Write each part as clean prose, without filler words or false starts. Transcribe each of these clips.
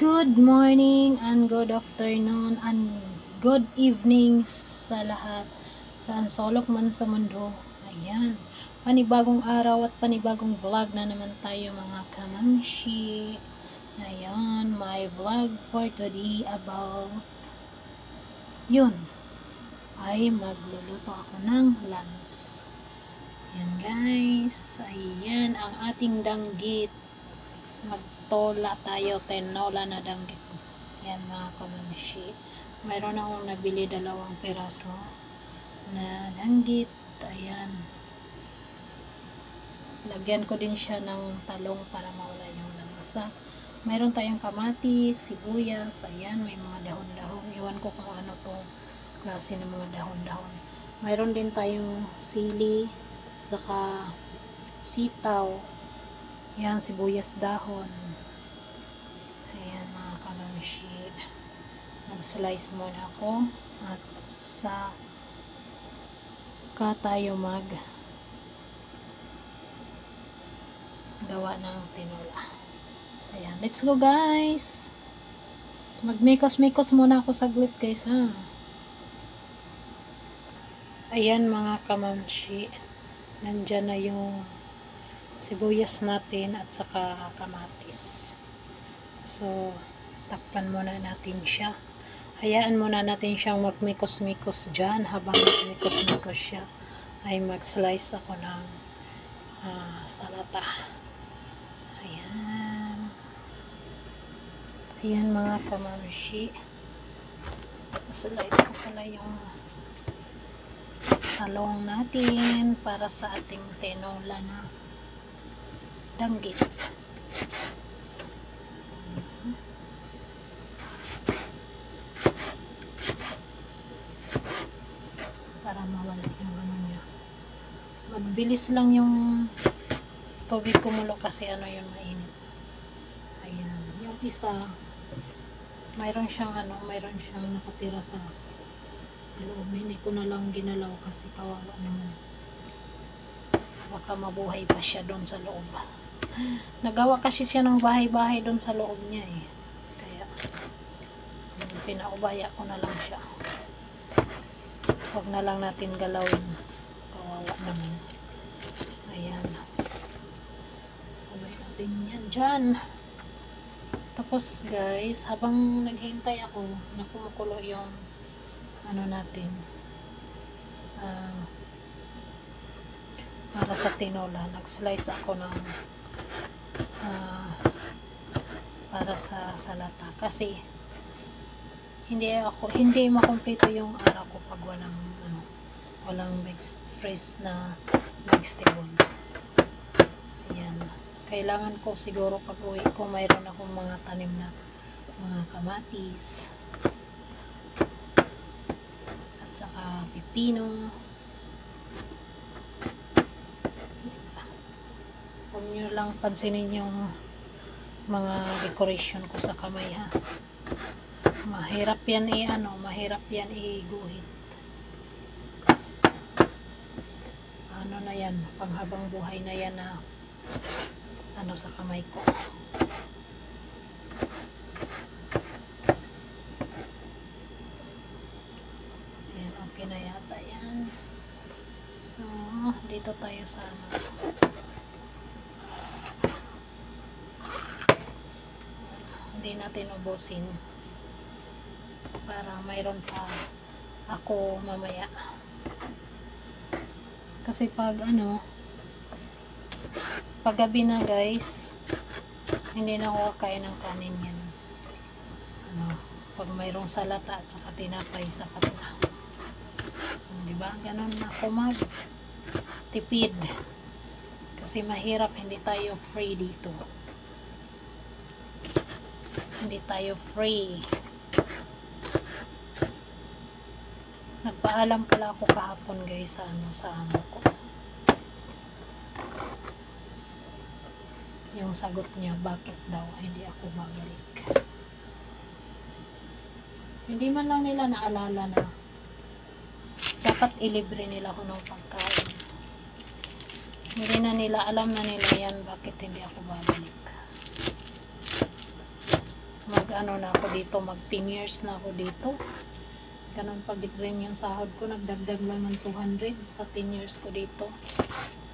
Good morning and good afternoon and good evening sa lahat. Saan solok man sa mundo. Ayan. Panibagong araw at panibagong vlog na naman tayo mga kamamshi. Ayan. My vlog for today about yun. Ay magluluto ako ng lunch. Ayan guys. Ayan ang ating danggit. Magtola tayo, tenola na danggit. Ayan mga kamamshi. Mayroon akong nabili 2 piraso na danggit. Ayan. Lagyan ko din siya ng talong para mawala yung lansa. Mayroon tayong kamatis, sibuyas. Ayan, may mga dahon-dahon. Iwan ko kung ano to klase ng mga dahon-dahon. Mayroon din tayong sili, saka sitaw. Ayan, sibuyas dahon. Ayan mga kamamshi. Mag-slice muna ako. At sa tayo mag gawa ng tinola. Ayan, let's go guys. Magmikos-mikos muna ako saglit guys ha. Ayan mga kamamshi. Nandyan na yung sibuyas natin at saka kamatis. So, takpan muna natin siya. Hayaan muna natin siyang magmikos-mikos dyan. Habang magmikos-mikos siya, ay mag-slice ako ng salata. Ayan. Ayan mga kamamshi. Slice ko pala yung talong natin para sa ating tinola na danggit. Para mawala yung ano niya. Magbilis lang yung tubig kumulo kasi ano yun mainit. Ayan. Yung isa mayroon siyang nakatira sa loob. Hindi ko na lang ginalaw kasi kawawa naman. Baka mabuhay pa siya doon sa loob. Nagawa kasi siya ng bahay-bahay doon sa loob niya eh. Kaya pinaubaya ko na lang siya. Huwag na lang natin galawin. Kawawa naman. Ayan. Sabay natin yan dyan. Tapos guys, habang naghihintay ako na kumukulo yung ano natin para sa tinola, nag-slice ako ng para sa salata kasi hindi makumpleto yung araw ko pag walang fresh na vegetable. Ayan, kailangan ko siguro pag uwi ko mayroon akong mga tanim na mga kamatis at saka pipino. Huwag nyo lang pansinin yung mga decoration ko sa kamay ha. Mahirap yan mahirap yan iguhit. Ano na yan, panghabang buhay na yan na sa kamay ko. Ayan, okay na yata yan. So, dito tayo sa hindi natin ubusin para mayroon pa ako mamaya kasi pag gabi na guys, hindi na ako kakain ng kanin yan. Pag mayroong salata at saka tinapay sapat na, diba? Ganon ako mag tipid kasi mahirap, hindi tayo free dito. Hindi tayo free. Nagpaalam pala ako kahapon guys sa amo ko. Yung sagot niya, bakit daw hindi ako babalik. Hindi man lang nila naalala na dapat ilibre nila ako ng pagkain. Hindi na nila, alam na nila yan bakit hindi ako babalik. Mag-ano na ako dito, mag 10 years na ako dito. Ganun pag rin yung sahod ko, nagdagdag lang ng 200 sa 10 years ko dito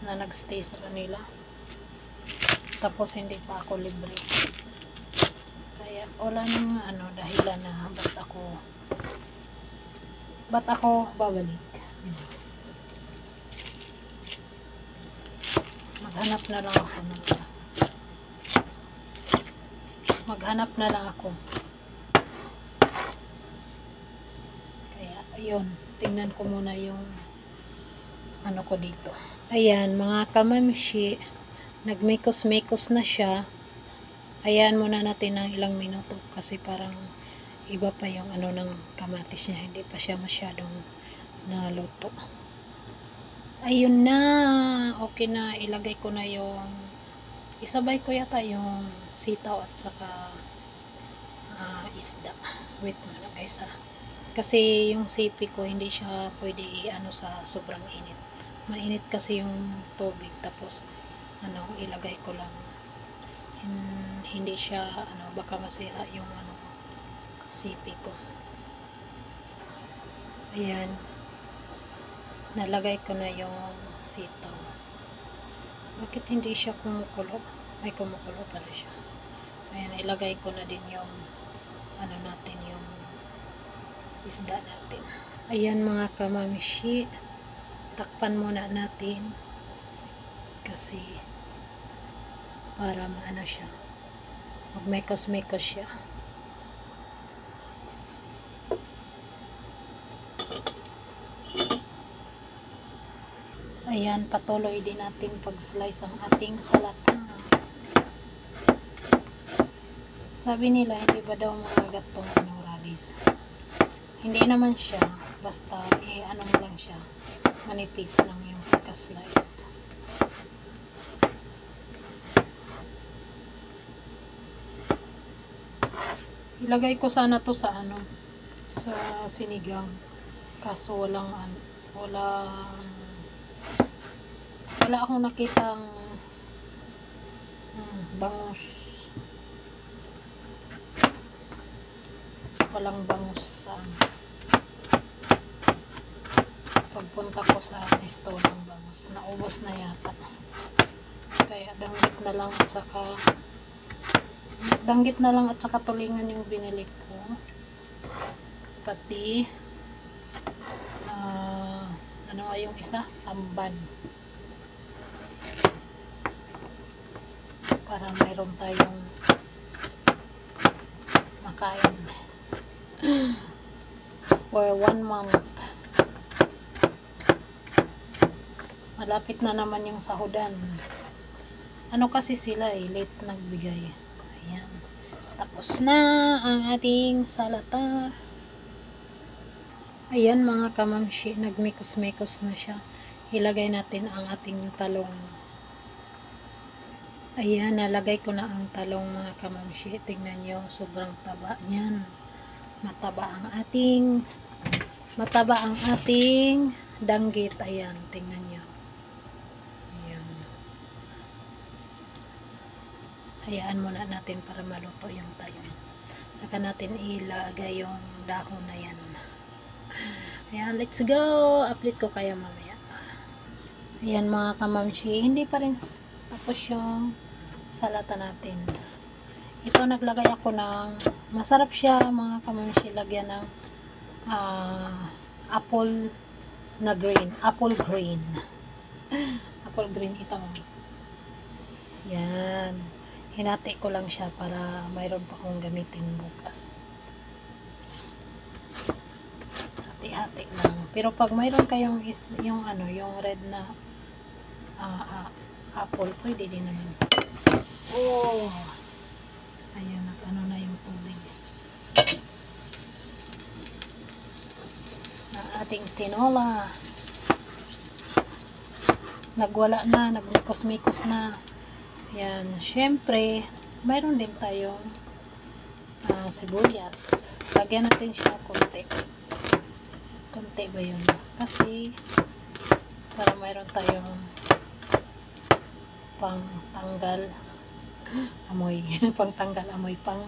na nagstay sa kanila. Tapos hindi pa ako libre. Kaya wala nang dahilan na ba't ako babalik. Maghanap na lang ako kaya ayun, tingnan ko muna yung ano ko dito. Ayan mga kamamshi, nagmekos-mekos na siya. Ayan muna natin ng ilang minuto kasi parang iba pa yung ng kamatis niya, hindi pa siya masyadong naluto. Ayun na, okay na, ilagay ko na yung isabay ko yata yung sitaw at saka isda. Wait muna guys kasi yung sipi ko hindi siya pwede sa sobrang init. Mainit kasi yung tubig, tapos ilagay ko lang, hindi siya baka masira yung sipi ko. Ayan, nalagay ko na yung sitaw. Bakit hindi siya kumukulo? May kumukulo pala siya. Ayan, ilagay ko na din yung natin, yung isda natin. Ayan mga kamamishi, takpan muna natin kasi para siya, magmekos-mekos siya. Ayan, patuloy din natin pag-slice ang ating salata. Sabi nila, hindi ba daw mga gatong radish? Hindi naman siya, basta mo lang siya, manipis lang yung pagka-slice. Ilagay ko sana to sa sa sinigang, kaso wala akong nakitang bangus. Walang bangus sa pagpunta ko sa resto ng bangus, naubos na yata. Kaya danggit na lang at saka tulingan yung binili ko, pati yung isa, samban, para mayroon tayong makain for 1 month. Malapit na naman yung sahudan. Kasi sila late nagbigay. Ayan, tapos na ang ating salata. Ayan mga kamamshi, nagmekos-mekos na siya. Ilagay natin ang ating talong. Ayan, nalagay ko na ang talong mga kamamshi. Tingnan nyo, sobrang taba niyan. Mataba ang ating danggit. Ayan, tingnan nyo. Ayan. Hayaan muna natin para maluto yung talong. Saka natin ilagay yung dahon na yan. Ayan, let's go. Update ko kayo mamaya. Ayan mga kamamshi, hindi pa rin tapos yung salata natin. Ito, naglagay ako ng, masarap siya mga kamamshi, lagyan ng apple green ito. Yan, hinati ko lang siya para mayroon pa akong gamitin bukas. Hati-hati lang. Pero pag mayroon kayong yung red na apple, pwede din naman. Oh, ayan, na yung tubig na ating tinola. Nagwala na, nagmikos-mikos na. Ayan, syempre mayroon din tayong sibuyas. Lagyan natin siya konti ba yun? Kasi para mayroon tayong pangtanggal amoy pang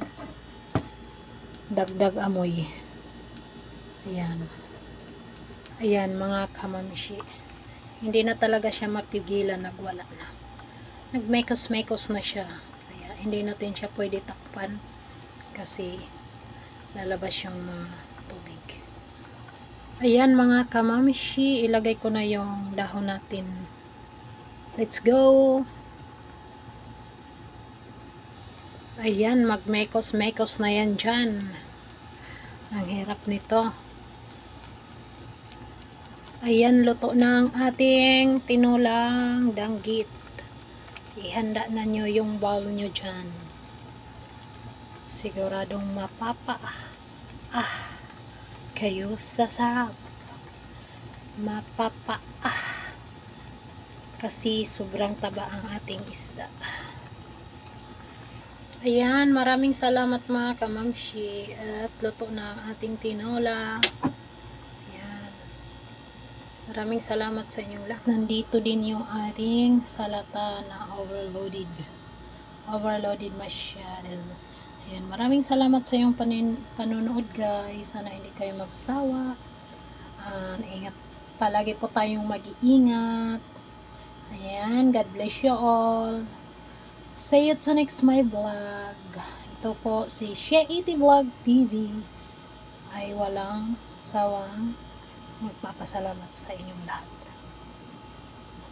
dagdag amoy. Ayan. Ayan mga kamamshi. Hindi na talaga siya mapigilan, nagwala na. Nagmekos-mekos na siya. Kaya hindi natin siya pwede takpan kasi lalabas yung mga tubig. Ayan mga kamamshi, ilagay ko na yung dahon natin. Let's go! Ayan, magmekos-mekos na yan dyan. Ang hirap nito. Ayan, luto na ang ating tinulang danggit. Ihanda na nyo yung bowl nyo dyan. Siguradong kayo sa sarap. Kasi sobrang taba ang ating isda. Ayan, maraming salamat mga kamamshi. At luto na ang ating tinola. Ayan. Maraming salamat sa inyong lahat. Nandito din yung ating salata na overloaded. Overloaded masyado. Ayan, maraming salamat sa iyong panonood guys. Sana hindi kayo magsawa. Ingat. Palagi po tayong mag-iingat. Ayan, God bless you all. See you to next my vlog. Ito po si Sheity Vlog TV ay walang sawang magpapasalamat sa inyong lahat.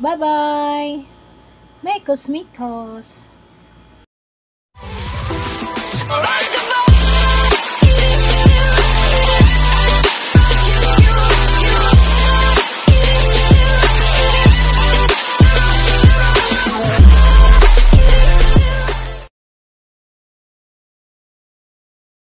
Bye-bye! Mekos Mikos!